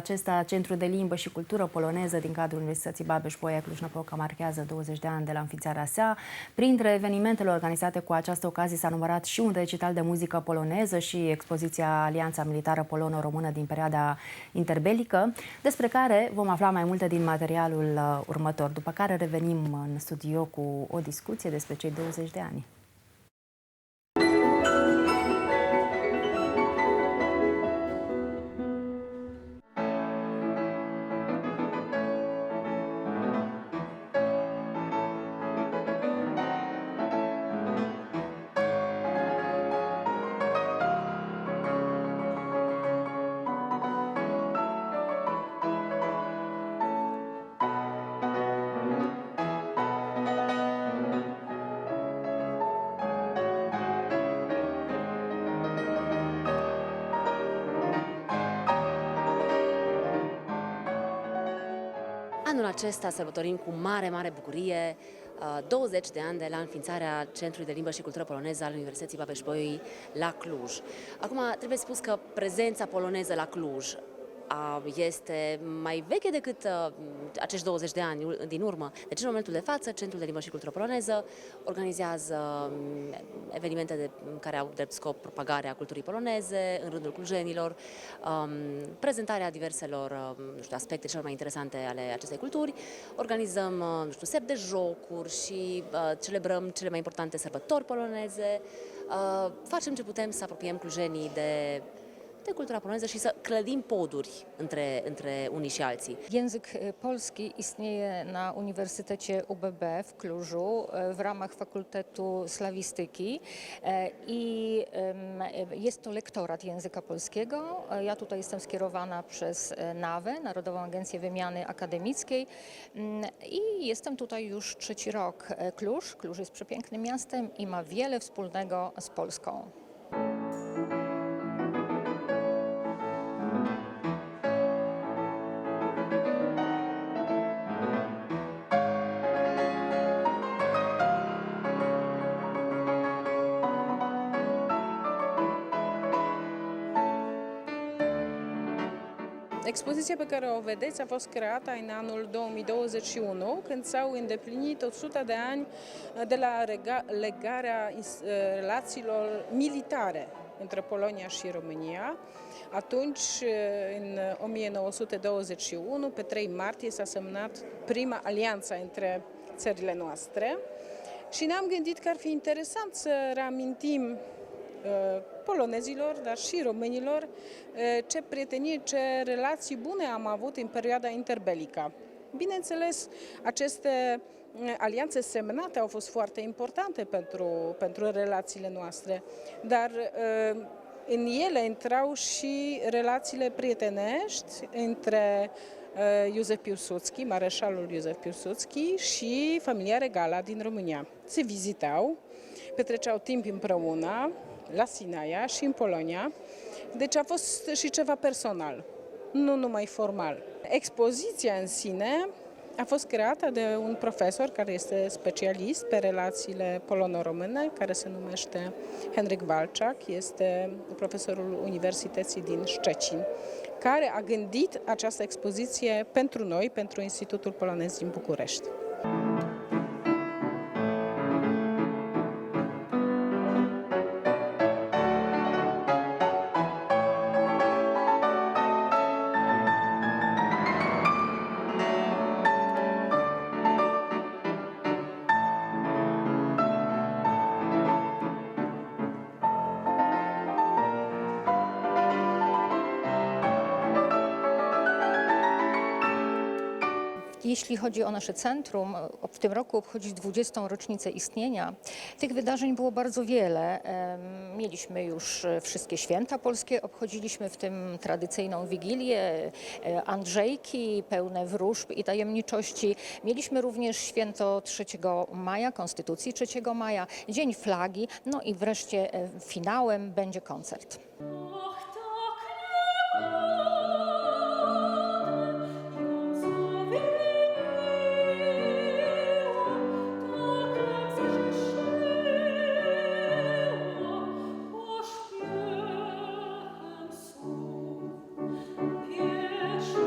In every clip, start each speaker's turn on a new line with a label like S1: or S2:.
S1: acesta, Centrul de Limbă și Cultură Poloneză din cadrul Universității Babeș-Bolyai Cluj-Napoca marchează 20 de ani de la înființarea sa. Printre evenimentele organizate cu această ocazie s-a numărat și un recital de muzică poloneză și expoziția Alianța Militară Polono-Română din perioada interbelică, despre care vom afla mai multe din materialul următor, după care revenim în studio cu o discuție despre cei 20 de ani.
S2: Anul acesta sărbătorim cu mare bucurie 20 de ani de la înființarea Centrului de Limbă și Cultură Poloneză al Universității Babeș-Bolyai la Cluj. Acum, trebuie spus că prezența poloneză la Cluj este mai veche decât acești 20 de ani din urmă. Deci, în momentul de față, Centrul de Limbă și Cultură Poloneză organizează evenimente care au drept scop propagarea culturii poloneze în rândul clujenilor, prezentarea diverselor aspecte cele mai interesante ale acestei culturi. Organizăm set de jocuri și celebrăm cele mai importante sărbători poloneze. Facem ce putem să apropiem clujenii de kultura poloneză și să clădim poduri între unii și alții.
S3: Język polski istnieje na Uniwersytecie UBB w Klużu w ramach Fakultetu Slawistyki i jest to lektorat języka polskiego. Ja tutaj jestem skierowana przez NAWę, Narodową Agencję Wymiany Akademickiej, i jestem tutaj już 3. rok. Kluż jest przepięknym miastem i ma wiele wspólnego z Polską.
S4: Expoziția pe care o vedeți a fost creată în anul 2021, când s-au îndeplinit 100 de ani de la legarea relațiilor militare între Polonia și România. Atunci, în 1921, pe 3 martie, s-a semnat prima alianță între țările noastre și ne-am gândit că ar fi interesant să reamintim polonezilor, dar și românilor, ce prietenie, ce relații bune am avut în perioada interbelică. Bineînțeles, aceste alianțe semnate au fost foarte importante pentru relațiile noastre, dar în ele intrau și relațiile prietenești între Józef Piłsudski, mareșalul Józef Piłsudski, și familia regală din România. Se vizitau, petreceau timp împreună la Sinaia și în Polonia, deci a fost și ceva personal, nu numai formal. Expoziția în sine a fost creată de un profesor care este specialist pe relațiile polono-române, care se numește Henryk Walczak, este profesorul Universității din Szczecin, care a gândit această expoziție pentru noi, pentru Institutul Polonez din București.
S3: Jeśli chodzi o nasze centrum, w tym roku obchodzi 20. rocznicę istnienia. Tych wydarzeń było bardzo wiele. Mieliśmy już wszystkie święta polskie, obchodziliśmy w tym tradycyjną Wigilię, Andrzejki pełne wróżb i tajemniczości. Mieliśmy również święto 3 maja, Konstytucji 3 maja, Dzień Flagi, no i wreszcie finałem będzie koncert.
S5: Wiesz,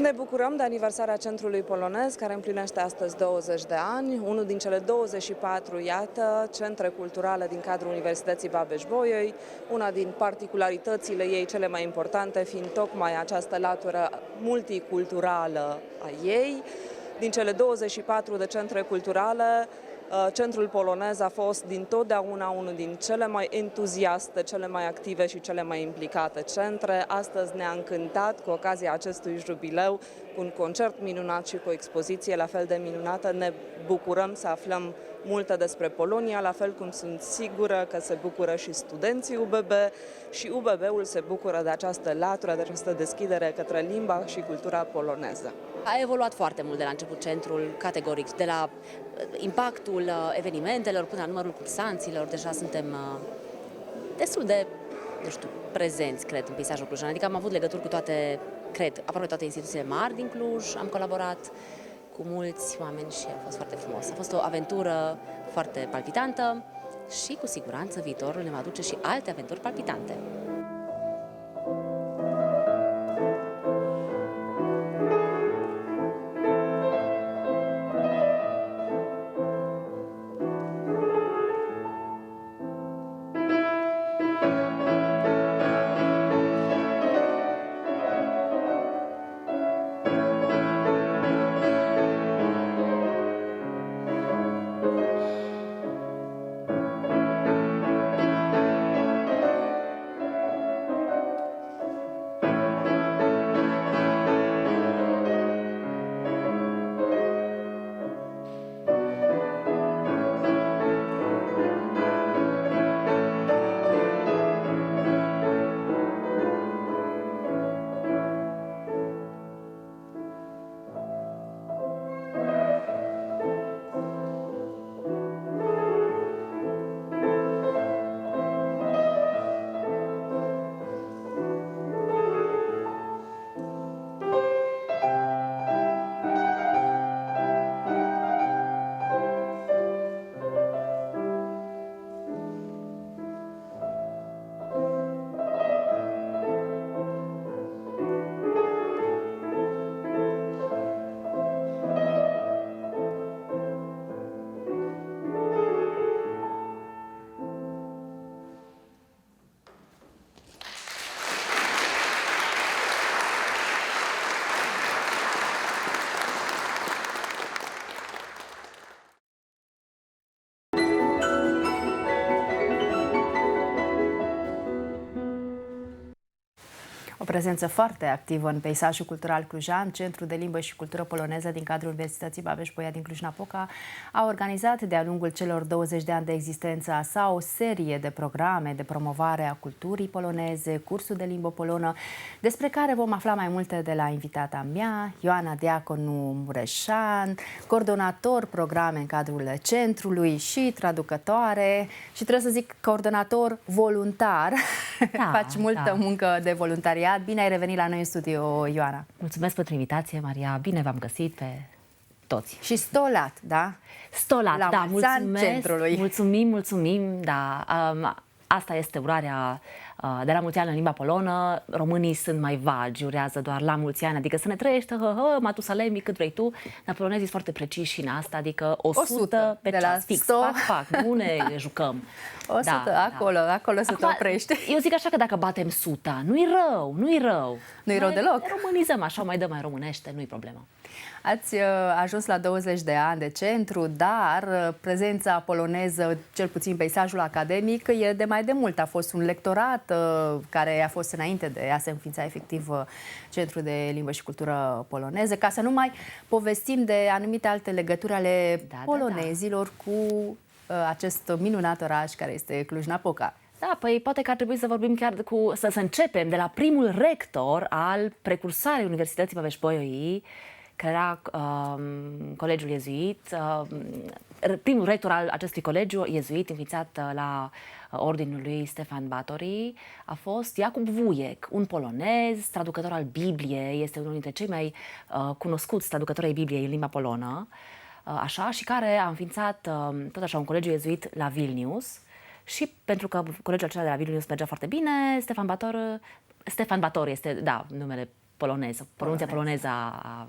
S5: Ne bucurăm de aniversarea Centrului Polonez, care împlinește astăzi 20 de ani, unul din cele 24, iată, centre culturale din cadrul Universității Babeș-Bolyai, una din particularitățile ei cele mai importante fiind tocmai această latură multiculturală a ei. Din cele 24 de centre culturale, Centrul Polonez a fost dintotdeauna unul din cele mai entuziaste, cele mai active și cele mai implicate centre. Astăzi ne-a încântat cu ocazia acestui jubileu cu un concert minunat și cu o expoziție la fel de minunată. Ne bucurăm să aflăm multe despre Polonia, la fel cum sunt sigură că se bucură și studenții UBB și UBB-ul se bucură de această latură, de această deschidere către limba și cultura poloneză.
S2: A evoluat foarte mult de la început centrul, categoric, de la impactul evenimentelor până la numărul cursanților. Deja suntem destul de, nu știu, prezenți, cred, în peisajul clujan. Adică am avut legături cu toate, cred, aproape toate instituțiile mari din Cluj, am colaborat cu mulți oameni și a fost foarte frumos. A fost o aventură foarte palpitantă și cu siguranță viitorul ne va aduce și alte aventuri palpitante.
S1: O prezență foarte activă în peisajul cultural clujan, Centrul de Limbă și Cultură Poloneză din cadrul Universității Babeș-Bolyai din Cluj-Napoca a organizat de-a lungul celor 20 de ani de existență a sa o serie de programe de promovare a culturii poloneze, cursuri de limbă polonă, despre care vom afla mai multe de la invitata mea, Ioana Diaconu Mureșan, coordonator programe în cadrul centrului și traducătoare și trebuie să zic coordonator voluntar.
S2: Da,
S1: Faci multă muncă de voluntariat. Bine ai revenit la noi în studio, Ioana.
S2: Mulțumesc pentru invitație, Maria. Bine v-am găsit pe toți.
S1: Și stolat, da?
S2: Stolat,
S1: la
S2: da, mulțumesc.
S1: Centrului.
S2: Mulțumim, da. Asta este urarea de la mulți ani în limba polonă. Românii sunt mai vagi, urează doar la mulți ani, adică să ne trăiește, Matusalemi, cât vrei tu. Dar polonezii sunt foarte preciși și în asta, adică 100 pe ceas, fix, fac, nu ne jucăm.
S1: 100, da, acolo să te oprești.
S2: Eu zic așa că dacă batem 100, nu-i rău.
S1: Nu-i rău deloc.
S2: Românizăm așa, mai dăm mai românește, nu-i problemă.
S1: Ați ajuns la 20 de ani de centru, dar prezența poloneză, cel puțin peisajul academic, e de mai de mult. A fost un lectorat care a fost înainte de a se înființa efectiv Centrul de Limbă și Cultură Poloneză, ca să nu mai povestim de anumite alte legături ale polonezilor cu acest minunat oraș care este Cluj-Napoca.
S2: Da, păi poate că ar trebui să vorbim chiar să începem de la primul rector al precursoarei Universității Babeș-Bolyai, care era colegiul iezuit, primul rector al acestui colegiu iezuit, înființat la ordinul lui Stefan Batory, a fost Jakub Wujek, un polonez, traducător al Bibliei, este unul dintre cei mai cunoscuți traducători ai Bibliei în limba polonă, așa, și care a înființat tot așa un colegiu iezuit la Vilnius. Și pentru că colegiul acela de la Vilnius mergea foarte bine, Stefan Batory este, da, numele poloneză, pronunția poloneză a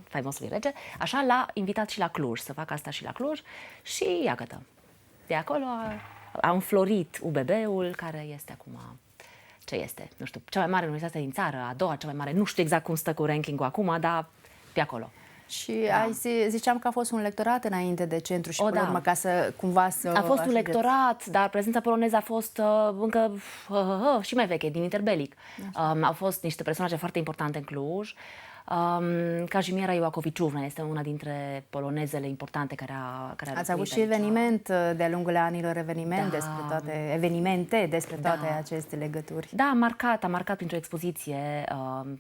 S2: faimosului rege, așa l-a invitat și la Cluj, să facă asta și la Cluj și iată, de acolo a înflorit UBB-ul, care este acum, ce este, nu știu, cea mai mare universitate din țară, a doua cea mai mare, nu știu exact cum stă cu ranking-ul acum, dar pe acolo.
S1: Și ziceam că a fost un lectorat înainte de centru și până la urmă, ca să cumva să...
S2: A fost un lectorat, dar prezența poloneză a fost încă și mai veche, din interbelic. Au fost niște personaje foarte importante în Cluj. Kazimiera Ioacoviciuvna este una dintre polonezele importante care a
S1: Ați avut și eveniment de-a lungul anilor, evenimente despre toate aceste legături.
S2: Da, a marcat printr-o expoziție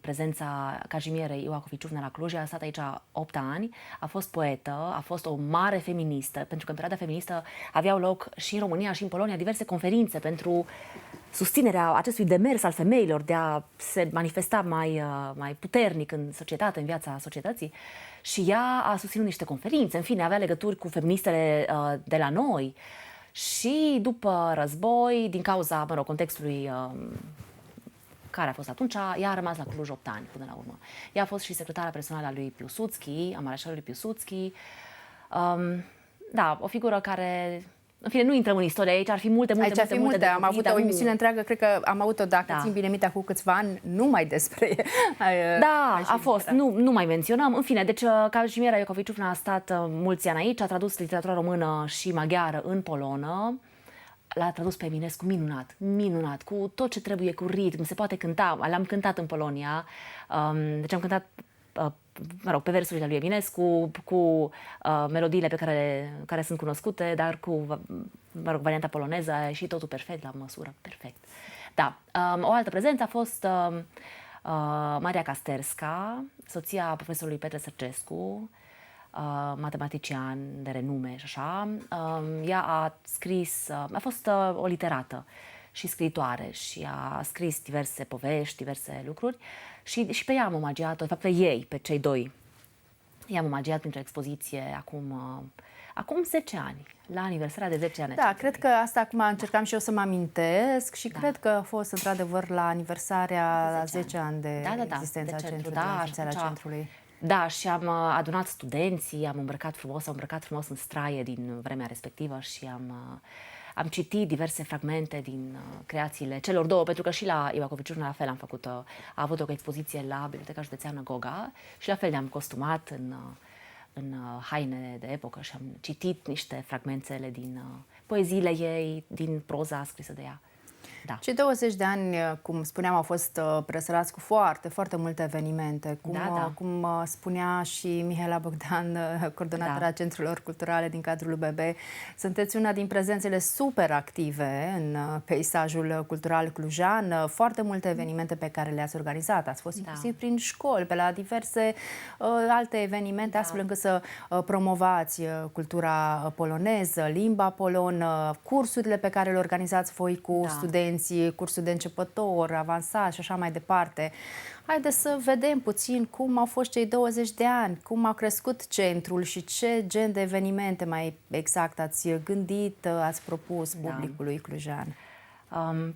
S2: prezența Kazimierei Ioacoviciuvna la Cluj. A stat aici 8 ani, a fost poetă, a fost o mare feministă, pentru că în perioada feministă aveau loc și în România și în Polonia diverse conferințe pentru susținerea acestui demers al femeilor de a se manifesta mai puternic în societate, în viața societății. Și ea a susținut niște conferințe, în fine, avea legături cu feministele de la noi. Și după război, din cauza, contextului care a fost atunci, ea a rămas la Cluj 8 ani până la urmă. Ea a fost și secretara personală a lui Piłsudski, a mareșalului Piłsudski. Da, o figură care... În fine, nu intrăm în istorie aici, ar fi multe.
S1: Am avut o emisiune întreagă, cred că am avut-o, dacă țin bine minte, cu câțiva ani, numai despre...
S2: Da, a fost, nu mai menționăm. În fine, deci Kazimiera Ioacoviciuvna a stat mulți ani aici, a tradus literatura română și maghiară în polonă. L-a tradus pe Eminescu minunat, cu tot ce trebuie, cu ritm, se poate cânta. L-am cântat în Polonia, deci am cântat pe versurile lui Eminescu, cu melodiile pe care sunt cunoscute, dar cu varianta poloneză și totul perfect, la măsură, perfect. Da, o altă prezență a fost Maria Casterska, soția profesorului Petre Sărgescu, matematician de renume și așa. Ea a scris, a fost o literată și scriitoare și a scris diverse povești, diverse lucruri și pe ea am omagiat-o, de fapt pe ei, pe cei doi. I-am omagiat printr-o expoziție acum 10 ani, la aniversarea de 10 ani.
S1: Da, cred că asta acum încercam și eu să mă amintesc și cred că a fost într-adevăr la aniversarea la 10 ani de existența centrului, centrului.
S2: Da, și am adunat studenții, am îmbrăcat frumos în straie din vremea respectivă și am citit diverse fragmente din creațiile celor două, pentru că și la Ioacoviciuvna la fel am făcut, a avut o expoziție la Biblioteca Județeană Goga și la fel ne-am costumat în haine de epocă și am citit niște fragmentele din poeziile ei, din proza scrisă de ea. Da.
S1: Cei 20 de ani, cum spuneam, au fost presărați cu foarte multe evenimente. Cum spunea și Mihaela Bogdan, coordonatora Centrelor Culturale din cadrul UBB, sunteți una din prezențele super active în peisajul cultural clujan. Foarte multe evenimente pe care le-ați organizat. Ați fost inclusiv prin școli, pe la diverse alte evenimente, astfel încât să promovați cultura poloneză, limba polonă, cursurile pe care le organizați voi cu studenți, cursul de începător, avansat și așa mai departe. Haideți să vedem puțin cum au fost cei 20 de ani, cum a crescut centrul și ce gen de evenimente mai exact ați gândit, ați propus publicului clujan.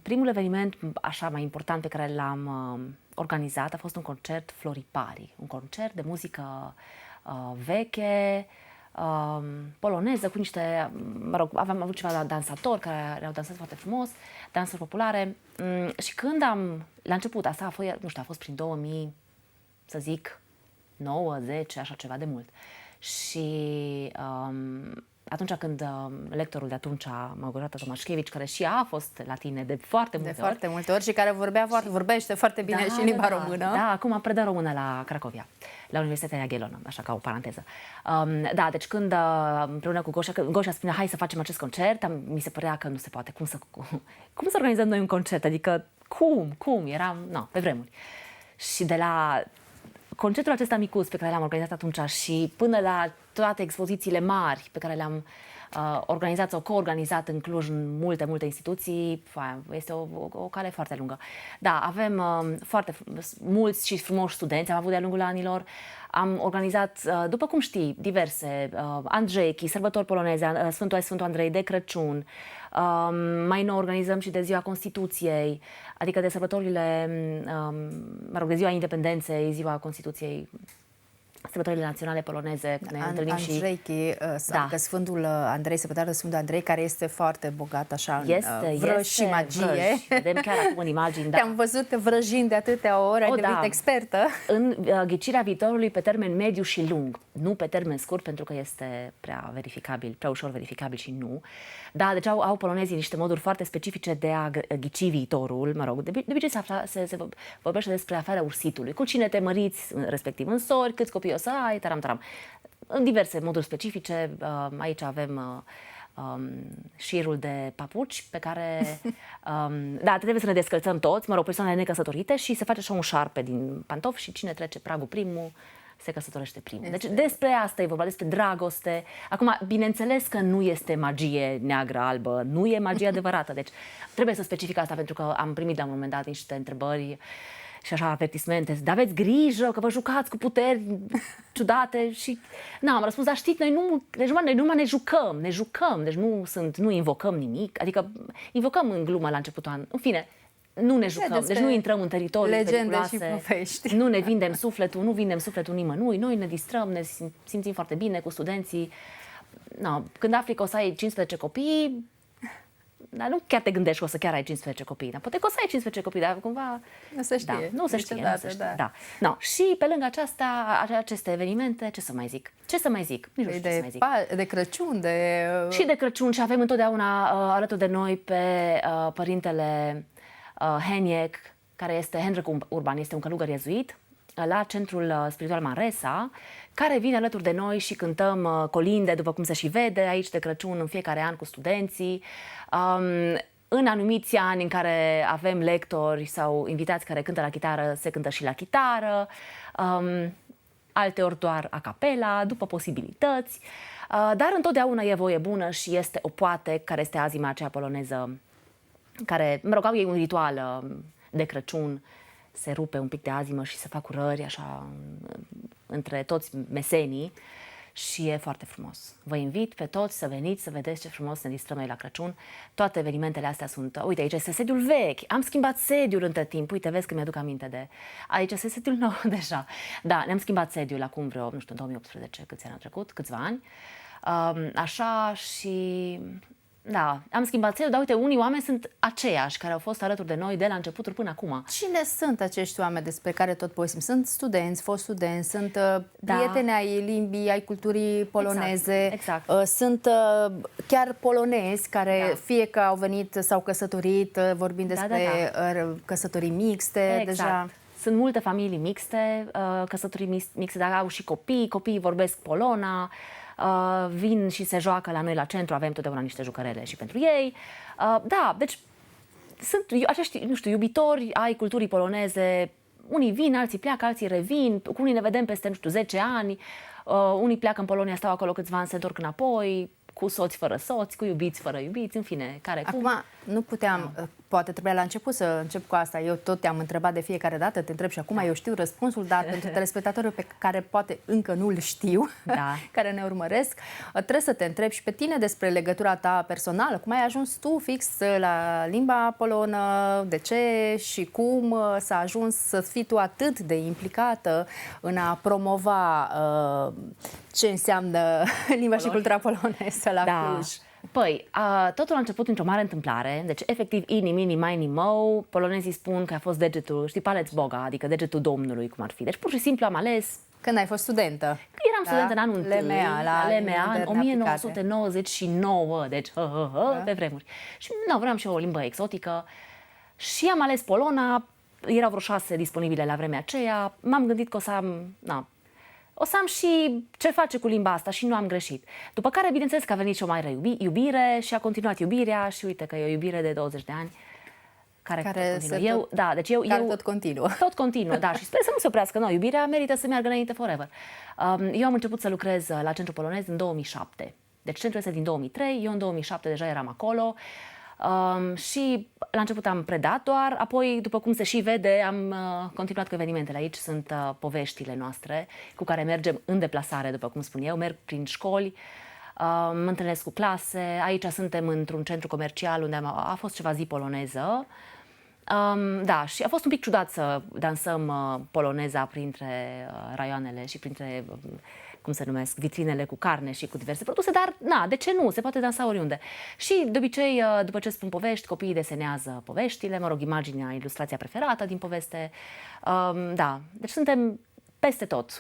S2: Primul eveniment așa mai important pe care l-am organizat a fost un concert Floripari, un concert de muzică veche, poloneză, cu niște, aveam avut ceva dansatori care le-au dansat foarte frumos, dansuri populare. Și când la început, asta a fost prin 2000, să zic, 9, 10, așa ceva de mult. Și atunci când lectorul de atunci, Małgorzata Tomaszkiewicz, care și ea a fost la tine de foarte multe ori
S1: și care vorbește foarte bine și limba română.
S2: Da, acum predă română la Cracovia, la Universitatea Jagiellonă, așa ca o paranteză. Da, deci când împreună cu Gosia spunea, hai să facem acest concert, mi se părea că nu se poate. Cum să organizăm noi un concert? Adică cum? Eram, pe vremuri. Și de la concertul acesta micuț pe care l-am organizat atunci și până la toate expozițiile mari pe care le-am organizat sau coorganizat în Cluj în multe instituții. Este o cale foarte lungă. Da, avem foarte mulți și frumoși studenți, am avut de-a lungul anilor. Am organizat, după cum știi, diverse Andreichi, sărbători poloneze, Sfântul Andrei de Crăciun. Mai nou organizăm și de Ziua Constituției, adică de sărbătorile, de Ziua Independenței, Ziua Constituției, sărbătorile naționale poloneze. Ne întâlnim
S1: Andreichi,
S2: da.
S1: că Sfântul Andrei, sărbătoarea Sfântul Andrei, care este foarte bogat așa în vrăj și magie.
S2: Vrăj. Vedem chiar acum în imagini. Da.
S1: Te-am văzut vrăjind de atâtea ori, ai devenit expertă.
S2: În ghicirea viitorului pe termen mediu și lung, nu pe termen scurt, pentru că este prea verificabil, prea ușor verificabil și nu. Da, deci au polonezii niște moduri foarte specifice de a ghici viitorul. Mă rog, de obicei se vorbește despre afara ursitului. Cu cine te măriți, respectiv în sori, câți copii o să ai, taram. În diverse moduri specifice. Aici avem șirul de papuci pe care da, trebuie să ne descălțăm toți, persoanele necăsătorite, și se face așa un șarpe din pantofi și cine trece pragul primul se căsătorește primul. Deci despre asta e vorba, despre dragoste. Acum, bineînțeles că nu este magie neagră, albă, nu e magie adevărată. Deci trebuie să specific asta, pentru că am primit la un moment dat niște întrebări și așa avertismente, dar aveți grijă că vă jucați cu puteri ciudate. Și am răspuns, dar știți, noi numai ne jucăm, deci nu invocăm nimic, adică invocăm în glumă la începutul anului. În fine, nu ne jucăm, deci nu intrăm în teritorii periculoase, nu ne vindem sufletul, nu vindem sufletul nimănui, noi ne distrăm, ne simțim foarte bine cu studenții. Când afli că o să ai 15 copii, dar nu chiar te gândești că o să chiar ai 15 copii, dar poate că o să ai 15 copii, dar cumva
S1: nu se știe.
S2: Da, nu se știe. Da. Și pe lângă aceste evenimente, ce să mai zic? Nici nu știu ce să mai zic.
S1: De Crăciun,
S2: și de Crăciun, și avem întotdeauna alături de noi pe părintele Heniec, care este Henryk Urban, este un călugăr iezuit la Centrul Spiritual Manresa, care vine alături de noi și cântăm colinde, după cum se și vede aici, de Crăciun în fiecare an cu studenții. În anumiți ani în care avem lectori sau invitați care cântă la chitară, se cântă și la chitară, alteori doar a capela, după posibilități, dar întotdeauna e voie bună și este o poate, care este azima aceea poloneză, care, au ei un ritual de Crăciun, se rupe un pic de azimă și se fac urări așa între toți mesenii și e foarte frumos. Vă invit pe toți să veniți să vedeți ce frumos ne distrăm noi la Crăciun. Toate evenimentele astea sunt... Uite, aici este sediul vechi. Am schimbat sediul între timp. Uite, vezi că mi-aduc aminte de... Aici este sediul nou deja. Da, ne-am schimbat sediul acum vreo, 2018, câți ani au trecut, câțiva ani. Așa și... Da, am schimbat sediul, dar uite, unii oameni sunt aceiași care au fost alături de noi de la începutul până acum.
S1: Cine sunt acești oameni despre care tot povestim? Sunt studenți, fost studenți, sunt prieteni ai limbii, ai culturii poloneze,
S2: exact.
S1: Sunt chiar polonezi care fie că au venit, s-au căsătorit, vorbim despre căsătorii mixte. Deja.
S2: Sunt multe familii mixte, căsătorii mixte, dar au și copiii vorbesc polona. Vin și se joacă la noi la centru, avem totdeauna niște jucărele și pentru ei. Da, deci sunt acești, iubitori ai culturii poloneze. Unii vin, alții pleacă, alții revin, cu unii ne vedem peste, 10 ani, unii pleacă în Polonia, stau acolo câțiva ani, se întorc înapoi, cu soți fără soți, cu iubiți fără iubiți, în fine,
S1: Acum, nu puteam, poate trebuia la început să încep cu asta. Eu tot te-am întrebat de fiecare dată, te întreb și acum eu știu răspunsul, dar pentru telespectatorul pe care poate încă nu-l știu, care ne urmăresc, trebuie să te întreb și pe tine despre legătura ta personală. Cum ai ajuns tu fix la limba polonă, de ce și cum s-a ajuns să fii tu atât de implicată în a promova ce înseamnă limba și cultura poloneză la Cluj?
S2: Păi, totul a început într-o mare întâmplare, deci efectiv ini, mini, maini, mou, polonezii spun că a fost degetul, Palec Boga, adică degetul Domnului, cum ar fi. Deci pur și simplu am ales...
S1: Când ai fost studentă?
S2: Eram studentă în anul întâi, la LMA, în 1999, deci pe vremuri. Și vreau și o limbă exotică și am ales polona, erau vreo 6 disponibile la vremea aceea, m-am gândit că o să am și ce face cu limba asta și nu am greșit. După care, bineînțeles că a venit și o mare iubire și a continuat iubirea și uite că e o iubire de 20 de ani care continuă.
S1: Care tot continuă.
S2: Tot continuă, da, și sper să nu se oprească. Iubirea merită să meargă înainte forever. Eu am început să lucrez la Centrul Polonez în 2007. Deci centrul este din 2003, eu în 2007 deja eram acolo. Și la început am predat doar, apoi, după cum se și vede, am continuat cu evenimentele. Aici sunt poveștile noastre cu care mergem în deplasare, după cum spun eu, merg prin școli, mă întâlnesc cu clase. Aici suntem într-un centru comercial unde a fost ceva zi poloneză. Da, și a fost un pic ciudat să dansăm poloneza printre raioanele și printre, cum se numesc, vitrinele cu carne și cu diverse produse, dar na, de ce nu? Se poate dansa oriunde. Și de obicei, după ce spun povești, copiii desenează poveștile, mă rog, imaginea, ilustrația preferată din poveste. Da, deci suntem peste tot,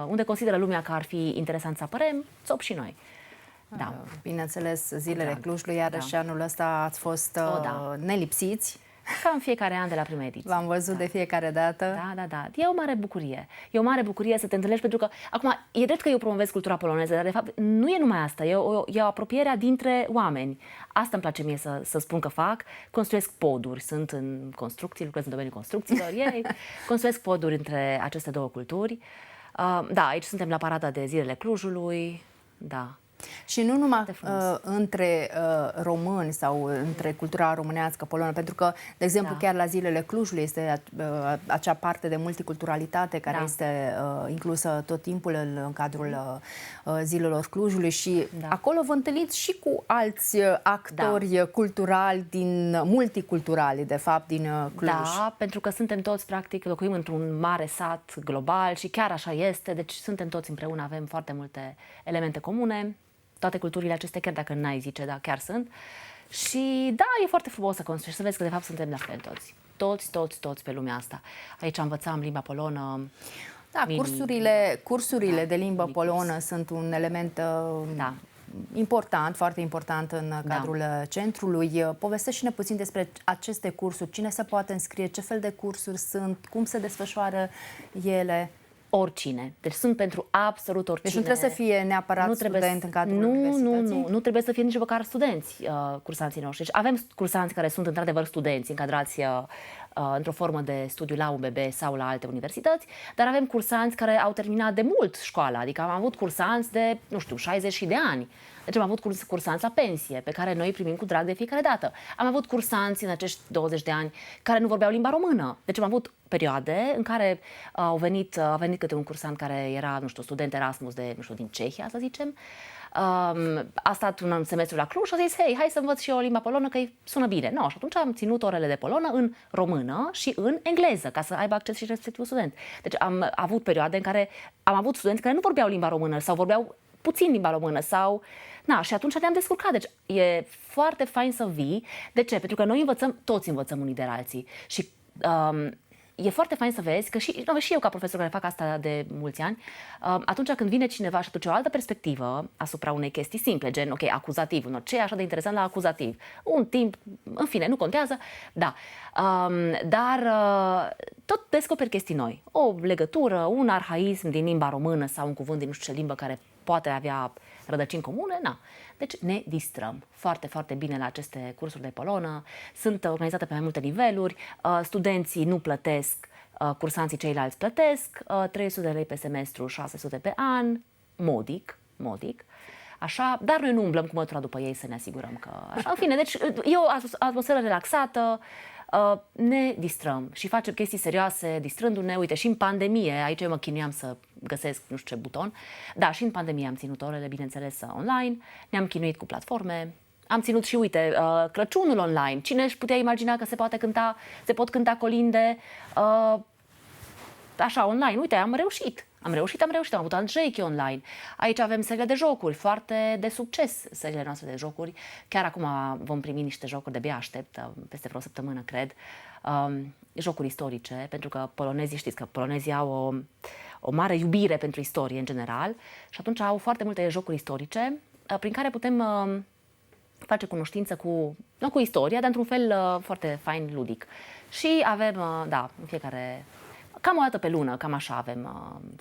S2: unde consideră lumea că ar fi interesant să apărem, țop și noi. Da.
S1: Bineînțeles, zilele Clujului, iarăși anul ăsta ați fost nelipsiți.
S2: Ca în fiecare an de la prima ediție.
S1: V-am văzut de fiecare dată.
S2: Da. E o mare bucurie. E o mare bucurie să te întâlnești, pentru că, acum, e drept că eu promovez cultura poloneză, dar, de fapt, nu e numai asta. E o apropierea dintre oameni. Asta îmi place mie să spun că fac. Construiesc poduri. Sunt în construcții, lucrez în domeniul construcțiilor. Ei construiesc poduri între aceste două culturi. Da, aici suntem la parada de Zilele Clujului. Da.
S1: Și nu numai între români sau între cultura românească, polonă, pentru că, de exemplu, chiar la Zilele Clujului este acea parte de multiculturalitate care este inclusă tot timpul în cadrul Zilelor Clujului și acolo vă întâlniți și cu alți actori culturali multiculturali, de fapt, din Cluj.
S2: Da, pentru că suntem toți, practic, locuim într-un mare sat global și chiar așa este, deci suntem toți împreună, avem foarte multe elemente comune. Toate culturile acestea, chiar dacă n-ai zice, da, chiar sunt. Și da, e foarte frumos să construiești, să vezi că de fapt suntem la fel toți. Toți pe lumea asta. Aici învățam limba polonă.
S1: Da, cursurile de limbă polonă sunt un element important, foarte important în cadrul centrului. Povestește-ne puțin despre aceste cursuri. Cine se poate înscrie? Ce fel de cursuri sunt? Cum se desfășoară ele?
S2: Oricine. Deci sunt pentru absolut oricine.
S1: Deci nu trebuie să fie neapărat student în cadrul universității?
S2: Nu trebuie să fie nici măcar studenți cursanții noștri. Deci avem cursanți care sunt într-adevăr studenți încadrați într-o formă de studiu la UBB sau la alte universități, dar avem cursanți care au terminat de mult școala, adică am avut cursanți de, 60 de ani. Deci am avut cursanți la pensie, pe care noi îi primim cu drag de fiecare dată. Am avut cursanți în acești 20 de ani care nu vorbeau limba română. Deci am avut perioade în care a venit câte un cursant care era, student Erasmus din Cehia, să zicem. A stat un semestru la Cluj și a zis, hei, hai să învăț și eu limba polonă, că sună bine. Și atunci am ținut orele de polonă în română și în engleză, ca să aibă acces și respectivul student. Deci am avut perioade în care am avut studenți care nu vorbeau limba română sau vorbeau puțin limba română și atunci ne-am descurcat. Deci e foarte fain să vii. De ce? Pentru că noi toți învățăm unii de la alții. Și e foarte fain să vezi că și eu ca profesor care fac asta de mulți ani, atunci când vine cineva și aduce o altă perspectivă asupra unei chestii simple, gen, acuzativ, ce e așa de interesant la acuzativ? Un timp, în fine, nu contează, da. Dar tot descoperi chestii noi. O legătură, un arhaism din limba română sau un cuvânt din nu știu ce limbă care poate avea rădăcini comune, Deci ne distrăm foarte, foarte bine la aceste cursuri de polonă. Sunt organizate pe mai multe niveluri. Studenții nu plătesc, cursanții ceilalți plătesc. 300 de lei pe semestru, 600 pe an. Modic. Așa, dar noi nu umblăm cu mătura după ei să ne asigurăm că... Așa, în fine, deci e o atmosferă relaxată. Ne distrăm și facem chestii serioase, distrându-ne. Uite, și în pandemie, aici eu mă chinuiam să găsesc nu știu ce buton, da, și în pandemie am ținut orele, bineînțeles, online, ne-am chinuit cu platforme, am ținut și, uite, Crăciunul online. Cine își putea imagina că se pot cânta colinde așa, online? Uite, am reușit. Am avut Andrzeiki online. Aici avem seriile de jocuri, foarte de succes seriile noastre de jocuri. Chiar acum vom primi niște jocuri, de-abia aștept, peste vreo săptămână, cred. Jocuri istorice, pentru că polonezii, știți că polonezii au o mare iubire pentru istorie în general și atunci au foarte multe jocuri istorice prin care putem face cunoștință cu istoria, dar într-un fel foarte fain, ludic. Și avem, în fiecare... Cam o dată pe lună, cam așa avem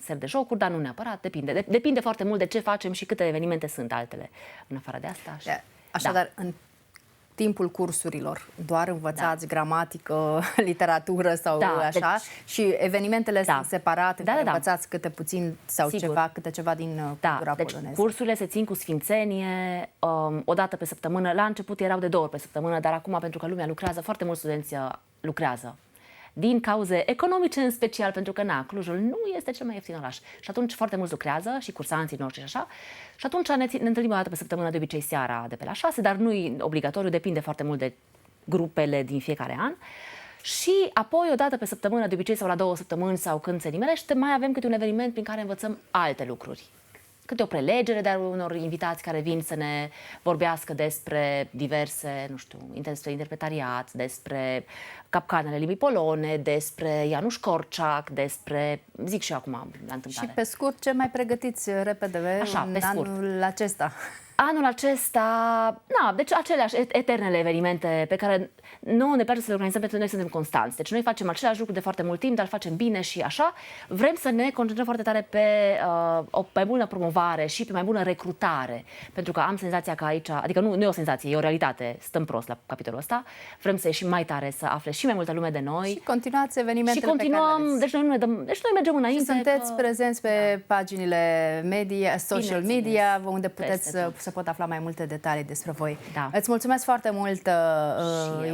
S2: set de jocuri, dar nu neapărat, depinde. Depinde foarte mult de ce facem și câte evenimente sunt altele în afară de asta.
S1: Așadar, în timpul cursurilor doar învățați gramatică, literatură sau așa și evenimentele sunt separate, învățați câte puțin sau câte ceva din cultura poloneză.
S2: Deci cursurile se țin cu sfințenie, o dată pe săptămână. La început erau de 2 ori pe săptămână, dar acum, pentru că lumea lucrează, foarte mulți studenți lucrează. Din cauze economice în special, pentru că Clujul nu este cel mai ieftin oraș. Și atunci foarte mulți lucrează și cursanții noștri și așa. Și atunci ne întâlnim o dată pe săptămână, de obicei seara de pe la 6, dar nu-i obligatoriu, depinde foarte mult de grupele din fiecare an. Și apoi o dată pe săptămână, de obicei sau la 2 săptămâni sau când se nimerește, mai avem câte un eveniment prin care învățăm alte lucruri. Câte o prelegere de unor invitați care vin să ne vorbească despre diverse, nu știu, despre interpretariat, despre capcanele limbii polone, despre Janusz Korczak, despre, zic și eu acum la întâmplare.
S1: Și pe scurt, ce mai pregătiți repede
S2: Așa, pe scurt.
S1: Anul acesta?
S2: Anul acesta, deci aceleași eternele evenimente pe care nouă ne place să le organizăm, pentru că noi suntem constanți. Deci noi facem același lucru de foarte mult timp, dar facem bine și așa. Vrem să ne concentrăm foarte tare pe o mai bună promovare și pe mai bună recrutare. Pentru că am senzația că aici, adică nu e o senzație, e o realitate, stăm prost la capitolul ăsta. Vrem să ieșim mai tare, să afle și mai multă lume de noi.
S1: Și continuați evenimentele
S2: și continuăm, deci noi mergem înainte.
S1: Și sunteți prezenți pe paginile media, social media, unde puteți să pot afla mai multe detalii despre voi. Îți mulțumesc foarte mult,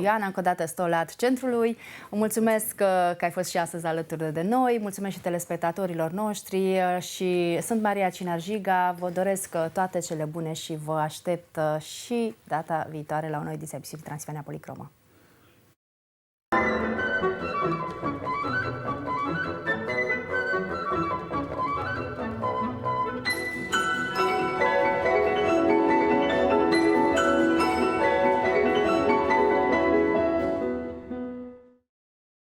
S1: Ioana, încă o dată Stolat Centrului. Mulțumesc că ai fost și astăzi alături de noi. Mulțumesc și telespectatorilor noștri și sunt Maria Cinarjiga. Vă doresc toate cele bune și vă aștept și data viitoare la o nouă ediție a emisiunii Transilvania Policromă.